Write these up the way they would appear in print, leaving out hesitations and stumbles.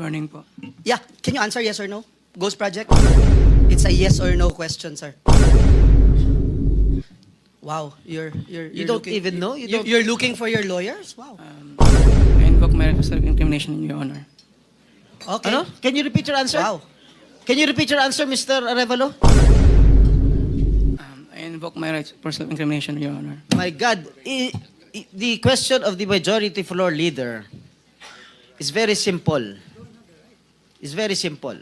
morning po. Yeah, can you answer yes or no? Ghost Project? It's a yes or no question, sir. Wow, You don't even know? You're looking for your lawyers? Wow. I invoke my right to self-incrimination, Your Honor. Okay. Ano? Can you repeat your answer? Wow. Can you repeat your answer, Mr. Arevalo? I invoke my right for self-incrimination, Your Honor. My God, the question of the majority floor leader is very simple. It's very simple.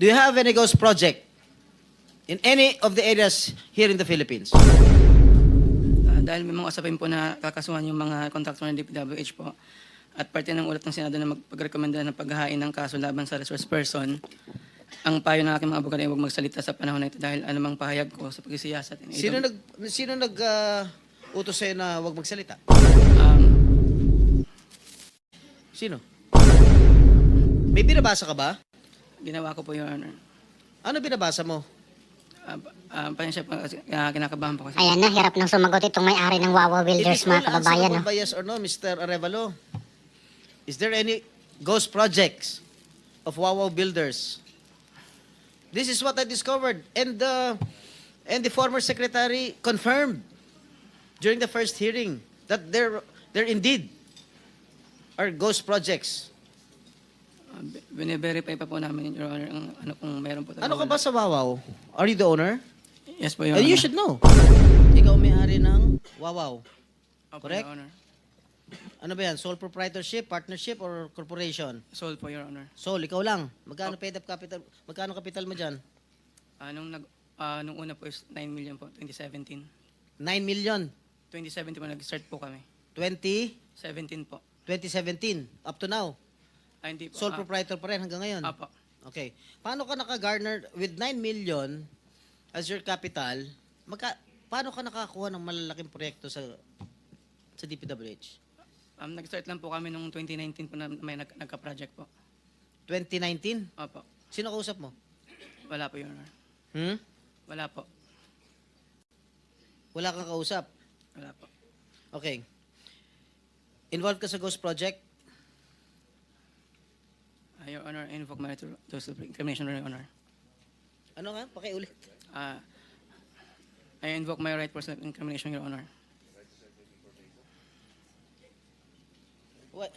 Do you have any ghost project in any of the areas here in the Philippines? Dahil may mga usapin po na kakasuhan yung mga kontraktor ng DPWH po at parte ng ulat ng Senado na magpagrekomenda ng paghahain ng kaso laban sa resource person, ang payo ng aking mga abogado ay huwag magsalita sa panahon na ito dahil anumang pahayag ko sa pagsisiyasat. Sino nag utos sa'yo na huwag magsalita? Sino? May binabasa ka ba? Ginawa ko po, Your Honor. Ano binabasa mo? Pasensya po kasi kinakabahan po kasi. Ayan na, hirap nang sumagot itong may-ari ng Wawa Builders, mga kababayan. No? Ba yes or no, Mr. Arevalo? Is there any ghost projects of Wawa Builders? This is what I discovered, and the former secretary confirmed during the first hearing that there indeed are ghost projects. Bine-verify pa po namin, Your Honor, ang ano kung meron po. Ano ka ba sa Wawaw? Are you the owner? Yes po, Your And Honor. you should know. Ikaw may-ari ng Wawaw. Opo, Correct? Your Honor. Ano ba yan? Sole proprietorship, partnership, or corporation? Sold po, Your Honor. Sole, ikaw lang. Magkano paid up capital? Magkano capital mo dyan? Nung una po is 9 million po, 2017. 9 million. 2017 po, nag-start po kami. 2017. 17 po. Up to now. Hindi po. Sole proprietor pa rin hanggang ngayon. Apo. Okay. Paano ka naka-garner with 9 million as your capital? Paano ka nakakuha ng malalaking proyekto sa DPWH? Nag-start lang po kami nung 2019 po na may nagka-project po. 2019? Apo. Sino kausap mo? Wala po, Your Honor. Wala po. Wala kang kausap? Wala po. Okay. Involved ka sa ghost project? Your Honor, I invoke my right to self-incrimination, Your Honor. Ano nga? Pakiulit. I invoke my right for self-incrimination, Your Honor. What?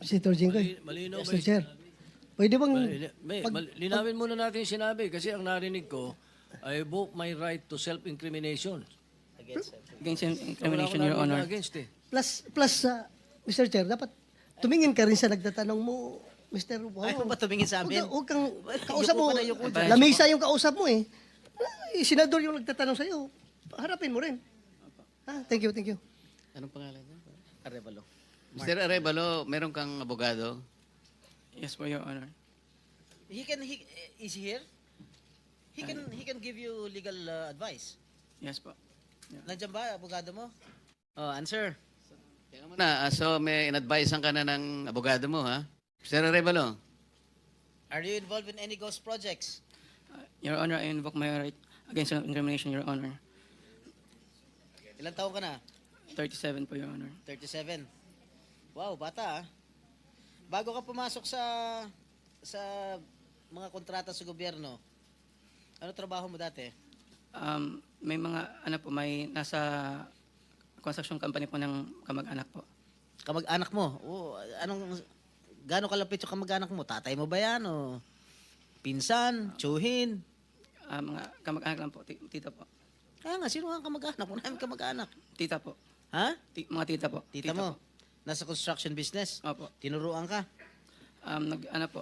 Senator Jinggoy. Malinaw ba Mr. Chair. Pwede bang... linawin muna natin yung sinabi kasi ang narinig ko, I invoke my right to self-incrimination. Against self-incrimination, Wala Your ko Honor. narinig na against eh. Plus, Mr. Chair, dapat tumingin ka rin sa nagtatanong mo, Mr. Wow. Ayaw ba tumingin sa amin? Huwag kang kausap mo. Yuko ka na, yuko dyan. Lamesa yung kausap mo eh. Senador yung nagtatanong sa'yo. Harapin mo rin. Thank you, thank you. Anong pangalan niya? Arevalo. Mr. Arevalo, meron kang abogado? Yes po, Your Honor. Is he here? He can give you legal advice. Yes po. Nandiyan ba, abogado mo? Oh, answer. Teka muna, so may in-advisean ka na ng abogado mo, ha? Mr. Arevalo, Are you involved in any ghost projects? Your Honor, I invoke my right against self-incrimination, Your Honor. Ilang taon ka na? 37 po, Your Honor. 37. Wow, bata ah. Bago ka pumasok sa mga kontrata sa gobyerno, ano trabaho mo dati? May mga, may nasa construction company po ng kamag-anak po. Kamag-anak mo? Gaano kalapit yung kamag-anak mo? Tatay mo ba yan o pinsan, tsuhin? Mga kamag-anak lang po, tita po. Kaya nga, sino ang kamag-anak? Wala namin kamag-anak. Tita po. Ha? Mga tita po. Tita mo? Nasa construction business? Opo. Tinuruan ka? Naglayasan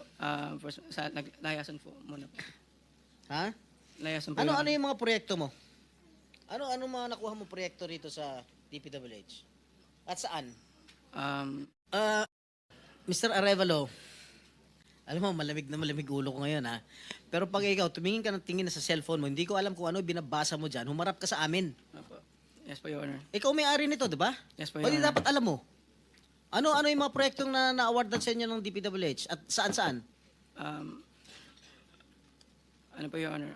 po muna po. Ha? Layasan po. Ano Your Honor. yung mga proyekto mo? Ano mga nakuha mo proyekto rito sa DPWH? At saan? Mr. Arevalo, alam mo, malamig na malamig ulo ko ngayon ha. Pero pag ikaw, tumingin ka ng tingin na sa cellphone mo, hindi ko alam kung ano binabasa mo dyan, humarap ka sa amin. Opo. Yes po, Your Honor. Ikaw may-ari nito, di ba? Yes po, O Your di Honor. dapat alam mo. Ano yung mga proyektong na-awardan sa inyo ng DPWH? At saan-saan? Ano po, Your Honor?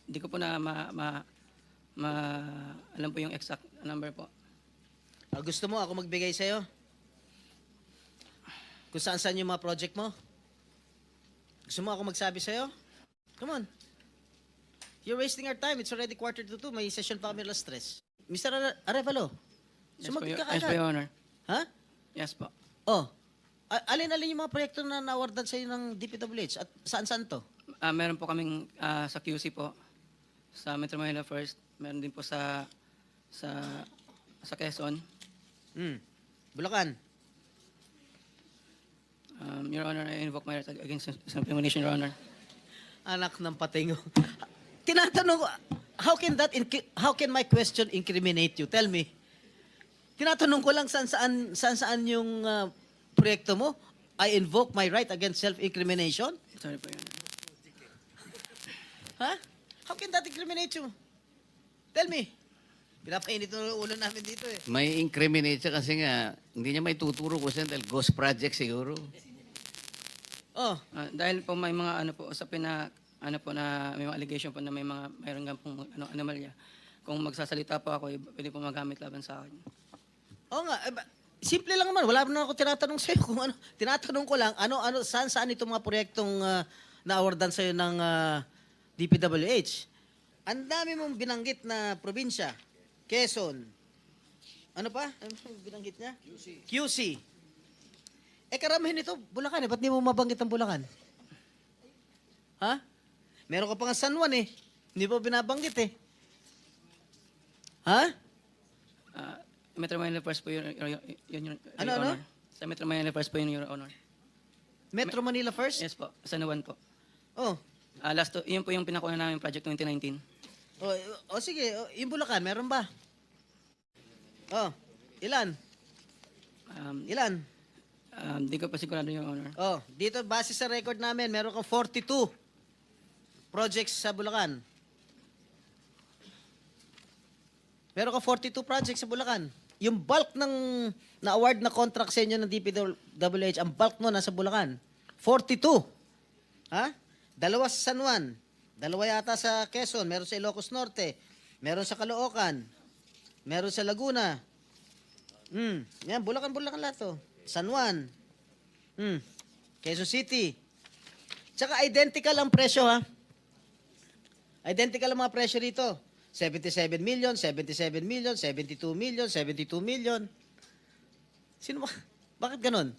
Hindi ko po na alam po yung exact number po. Gusto mo ako magbigay sa'yo? Kung saan yung mga project mo? Gusto mo ako magsabi sa'yo? Come on. You're wasting our time. It's already 1:45. May session pa kami alas 3. Mr. Arevalo, sumagot ka Yes po, agad. Your Honor. Ha? Yes po. Oh. Alin-alin yung mga proyekto na na-awardan sa'yo ng DPWH? At saan-saan to? Meron po kaming sa QC po, sa Metro Manila First. Meron din po sa Quezon. Bulacan. Your Honor, I invoke my right against self-incrimination, Your Honor. Anak ng patingo. Tinatanong ko, how can my question incriminate you? Tell me. Tinatanong ko lang saan yung proyekto mo. I invoke my right against self-incrimination? Sorry po, Your Honor. Ha? How can that incriminate you? Tell me. Pinapainit ng ulo namin dito eh. May incriminate siya kasi nga, hindi niya may tuturo ko siya dahil ghost project siguro. Oh, Dahil po may mga usapin na na may mga allegation po na mayroon nga pong anomalya. Kung magsasalita po ako, pwede po magamit laban sa akin. oo nga. Simple lang naman. Wala naman ako tinatanong sa'yo kung ano. Tinatanong ko lang, saan itong mga proyektong na-awardan sa'yo ng DPWH. Ang dami mong binanggit na probinsya. Quezon. Ano pa? Ano binanggit niya? QC. Karamihan ito, Bulacan eh. Ba't di mo mabanggit ang Bulacan? Ha? Meron ka pa nga San Juan eh. Hindi pa binabanggit eh. Ha? Metro Manila First po yun, Your Ano? Honor. Sa Metro Manila First po yun, Your Honor. Metro Manila first? Yes po, San Juan po. Oh. Yun po yung pinakuha namin project 2019. Sige. Yung Bulacan, meron ba? Oh. Ilan? Ilan? Di ko pa sigurado, Your Honor. Oh, dito base sa record namin, meron kang 42 projects sa Bulacan. Meron kang 42 projects sa Bulacan. Yung bulk ng na-award na contract sa inyo ng DPWH, ang bulk mo nasa Bulacan. 42. Ha? 2 sa San Juan. 2 yata sa Quezon. Meron sa Ilocos Norte. Meron sa Caloocan. Meron sa Laguna. Yan, Bulacan lahat to. San Juan. Quezon City. Tsaka identical ang presyo ha. Identical ang mga presyo rito. 77 million, 77 million, 72 million, 72 million. Sino ba? Bakit ganun?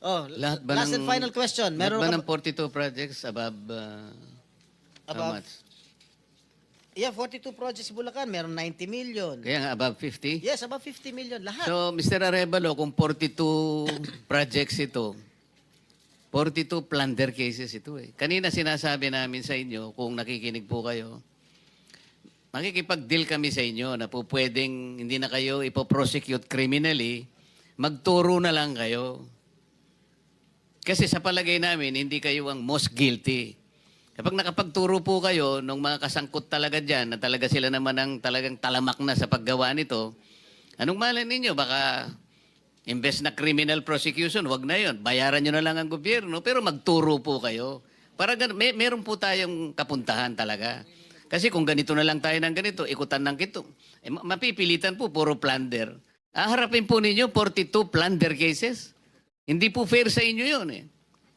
Oh, Lahat ba last ng, and final question. Lahat Meron ba ka ng 42 projects above, how Above? much? Yeah, 42 projects sa Bulacan, meron 90 million. Kaya nga above 50? Yes, above 50 million lahat. So, Mr. Arevalo, kung 42 projects ito, 42 plunder cases ito eh. Kanina sinasabi namin sa inyo, kung nakikinig po kayo, makikipag-deal kami sa inyo na po pwedeng hindi na kayo ipoprosecute criminally, magturo na lang kayo. Kasi sa palagay namin, hindi kayo ang most guilty. Kapag nakapagturo po kayo ng mga kasangkot talaga dyan, na talaga sila naman ang talagang talamak na sa paggawa nito, anong malay ninyo? Baka imbes na criminal prosecution, wag na yon. Bayaran nyo na lang ang gobyerno, pero magturo po kayo. Para meron po tayong kapuntahan talaga. Kasi kung ganito na lang tayo ng ganito, ikutan ng kito, mapipilitan po, puro plunder. Harapin po ninyo, 42 plunder cases. Hindi po fair sa inyo yun eh.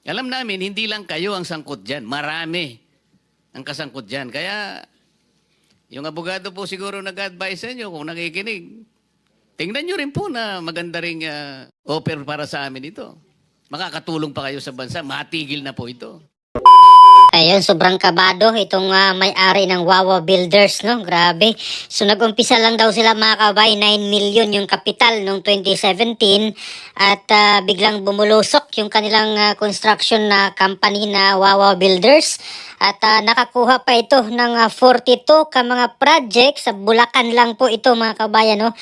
Alam namin, hindi lang kayo ang sangkot dyan. Marami ang kasangkot dyan. Kaya, yung abogado po siguro nag-advise sa inyo kung nakikinig. Tingnan nyo rin po na maganda ring offer para sa amin ito. Makakatulong pa kayo sa bansa. Matigil na po ito. Ayun, sobrang kabado itong may-ari ng Wawa Builders, no? Grabe. So, nag-umpisa lang daw sila mga kabay, 9 million yung kapital noong 2017 at biglang bumulusok yung kanilang construction na company na Wawa Builders at nakakuha pa ito ng 42 ka mga project sa Bulacan lang po ito mga kabayan, no?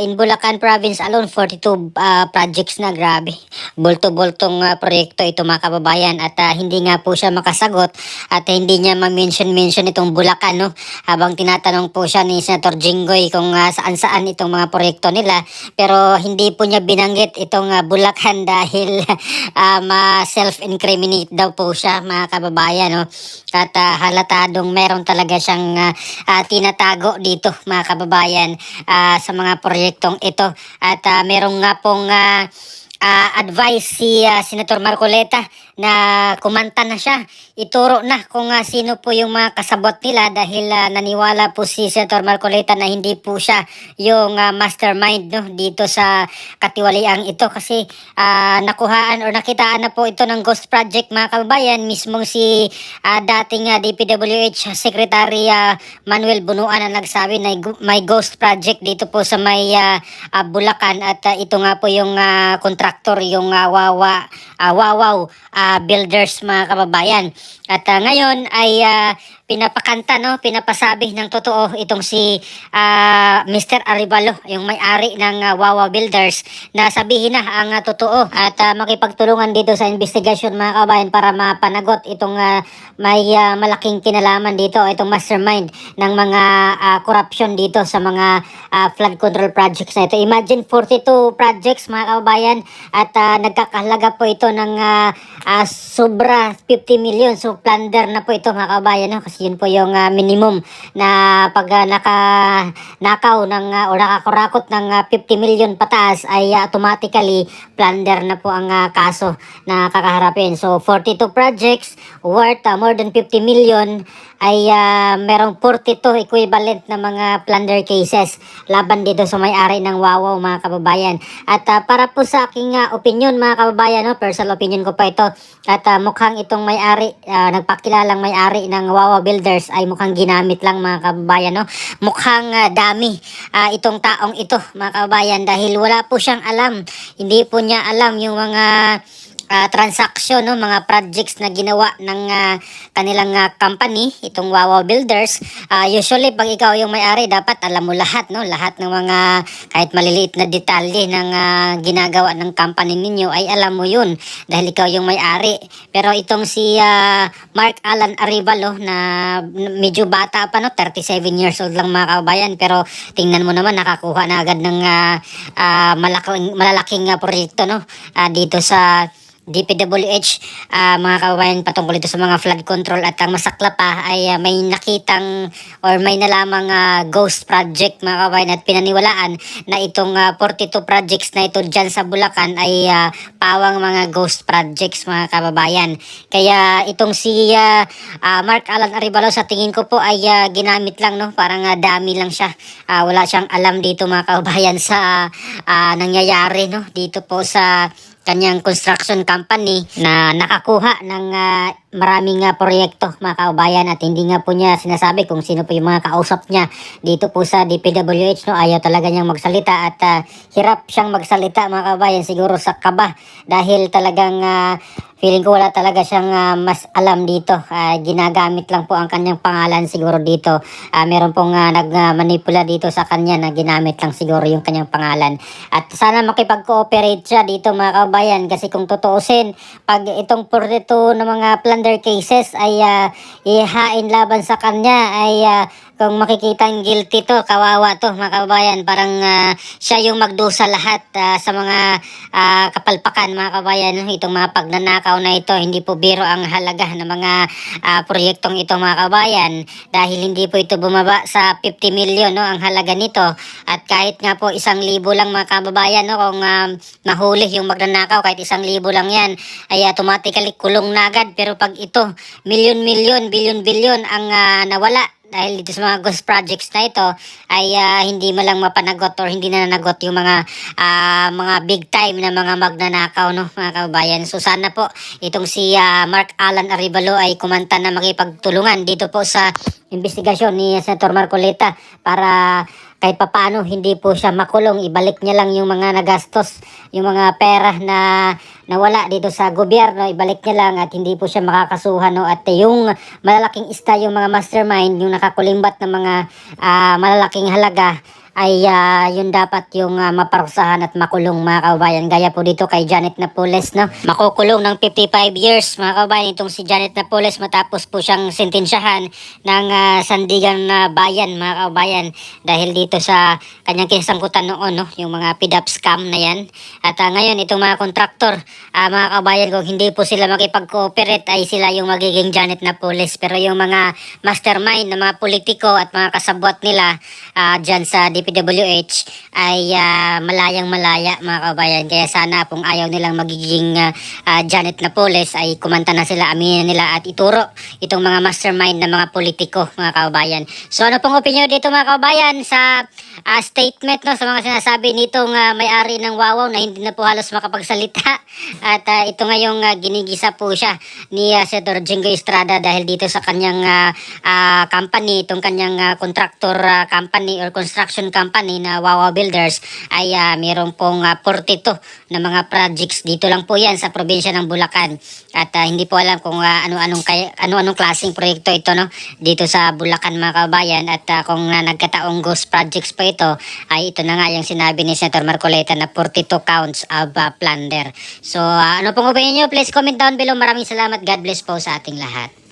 In Bulacan province alone, 42 projects na, grabe. Bulto-bultong proyekto ito mga kababayan at hindi nga po siya makasagot at hindi niya ma-mention itong Bulacan, no? Habang tinatanong po siya ni Senator Jinggoy kung saan-saan itong mga proyekto nila, pero hindi po niya binanggit itong Bulacan dahil self-incriminate daw po siya mga kababayan, no? at halatadong meron talaga siyang tinatago dito mga kababayan sa mga proyektong ito at merong nga pong advice si Senator Marcoleta na kumanta na siya, ituro na kung sino po yung mga kasabot nila dahil naniwala po si Senator Marcoleta na hindi po siya yung mastermind no, dito sa katiwaliang ito kasi nakuhaan or nakitaan na po ito ng ghost project mga kababayan, mismong si dating DPWH Secretary Manuel Bunuan na nagsabi na may ghost project dito po sa may Bulacan at ito nga po yung kontraktor, yung Wawaw Builders mga kababayan. At ngayon ay pinapakanta no, pinapasabi ng totoo itong si Mr. Arevalo, yung may-ari ng Wawa Builders na sabihin na ang totoo at makipagtulungan dito sa investigasyon mga kabayan para mapanagot itong may malaking kinalaman dito, itong mastermind ng mga corruption dito sa mga flood control projects na ito. Imagine 42 projects mga kababayan at nagkakahalaga po ito ng sobra 50 million. So plunder na po ito mga kabayan no? Kasi yun po yung minimum na pag nakaw ng o nakakurakot ng 50 million pataas ay automatically plunder na po ang kaso na kakaharapin. So 42 projects worth more than 50 million ay merong 42 equivalent na mga plunder cases laban dito sa may-ari ng Wawaw mga kababayan. At para po sa aking opinion mga kababayan, no, personal opinion ko pa ito at mukhang itong may-ari, nagpakilalang may-ari ng Wawaw Builders ay mukhang ginamit lang mga kababayan. No? Mukhang dami itong taong ito mga kababayan dahil wala po siyang alam, hindi po niya alam yung mga transaksyon, no, mga projects na ginawa ng kanilang company, itong Wawa Builders. Usually, pag ikaw yung may-ari, dapat alam mo lahat, no? Lahat ng mga kahit maliliit na detalye ng ginagawa ng company ninyo ay alam mo yun dahil ikaw yung may-ari. Pero itong si Mark Alan Arevalo na medyo bata pa, no? 37 years old lang mga kababayan. Pero tingnan mo naman, nakakuha na agad ng malalaking proyekto, no? Dito sa DPWH mga kababayan patungkol dito sa mga flood control. At ang masakla pa ay may nakitang or may nalamang ghost project mga kababayan at pinaniwalaan na itong 42 projects na ito dyan sa Bulacan ay pawang mga ghost projects mga kababayan. Kaya itong si Mark Alan Arevalo sa tingin ko po ay ginamit lang, no? Parang dami lang siya, wala siyang alam dito mga kababayan sa nangyayari, no? Dito po sa kanyang construction company na nakakuha ng maraming proyekto mga kababayan at hindi nga po niya sinasabi kung sino po yung mga kausap niya dito po sa DPWH, no? Ayaw talaga niyang magsalita at hirap siyang magsalita mga kababayan siguro sa kaba dahil talagang feeling ko wala talaga siyang mas alam dito. Ginagamit lang po ang kanyang pangalan siguro dito. Meron pong nagmanipula dito sa kanya na ginamit lang siguro yung kanyang pangalan. At sana makipag-cooperate siya dito mga kababayan kasi kung tutuusin, pag itong 42 na mga plunder cases ay ihain laban sa kanya ay kung makikitang guilty to, kawawa to mga kababayan. Parang siya yung magdusa lahat sa mga kapalpakan mga kababayan. Itong mga pagnanakaw na ito, hindi po biro ang halaga ng mga proyektong ito mga kababayan dahil hindi po ito bumaba sa 50 million, no, ang halaga nito. At kahit nga po 1,000 lang mga kababayan, no, kung nahuli yung magnanakaw kahit 1,000 lang yan ay automatically kulong na agad. Pero pag ito milyon-milyon, bilyon-bilyon ang nawala dahil dito sa mga ghost projects na ito ay hindi malang mapanagot or hindi na nanagot yung mga big time na mga magnanakaw, no, mga kababayan. So sana po itong si Mark Alan Arevalo ay kumanta na makipagtulungan dito po sa investigasyon ni Senator Marcoleta para kahit papaano hindi po siya makulong, ibalik niya lang yung mga nagastos, yung mga pera na nawala dito sa gobyerno, ibalik niya lang at hindi po siya makakasuhan, no? At yung malalaking ista, yung mga mastermind, yung nakakulimbat ng mga malalaking halaga ay yun dapat yung maparusahan at makulong mga kababayan. Gaya po dito kay Janet Napoles, no? Makukulong ng 55 years mga kababayan itong si Janet Napoles matapos po siyang sentensyahan ng Sandigan Bayan mga kababayan dahil dito sa kanyang kinasangkutan noon, no? Yung mga PDAP scam na yan. At ngayon itong mga kontraktor, mga kababayan, kung hindi po sila makipag-cooperate ay sila yung magiging Janet Napoles. Pero yung mga mastermind na mga politiko at mga kasabwat nila dyan sa DPWH ay malayang malaya mga kababayan. Kaya sana kung ayaw nilang magiging Janet Napoles ay kumanta na sila, aminin nila at ituro itong mga mastermind na mga politiko mga kababayan. So ano pong opinion dito mga kababayan sa statement, no, sa mga sinasabi nitong may-ari ng Wawaw na hindi na po halos makapagsalita at ito ngayong ginigisa po siya ni Senator Jingo Estrada dahil dito sa kanyang company, itong kanyang contractor company or construction company na Wawaw Builders ay mayroon pong 42 na mga projects dito lang po yan sa probinsya ng Bulacan at hindi po alam kung ano-anong klaseng proyekto ito, no, dito sa Bulacan mga kabayan at kung nagkataong ghost projects pa ito ay ito na nga yung sinabi ni Senator Marcoleta na 42 counts of plunder. So ano pong opinion nyo? Please comment down below. Maraming salamat. God bless po sa ating lahat.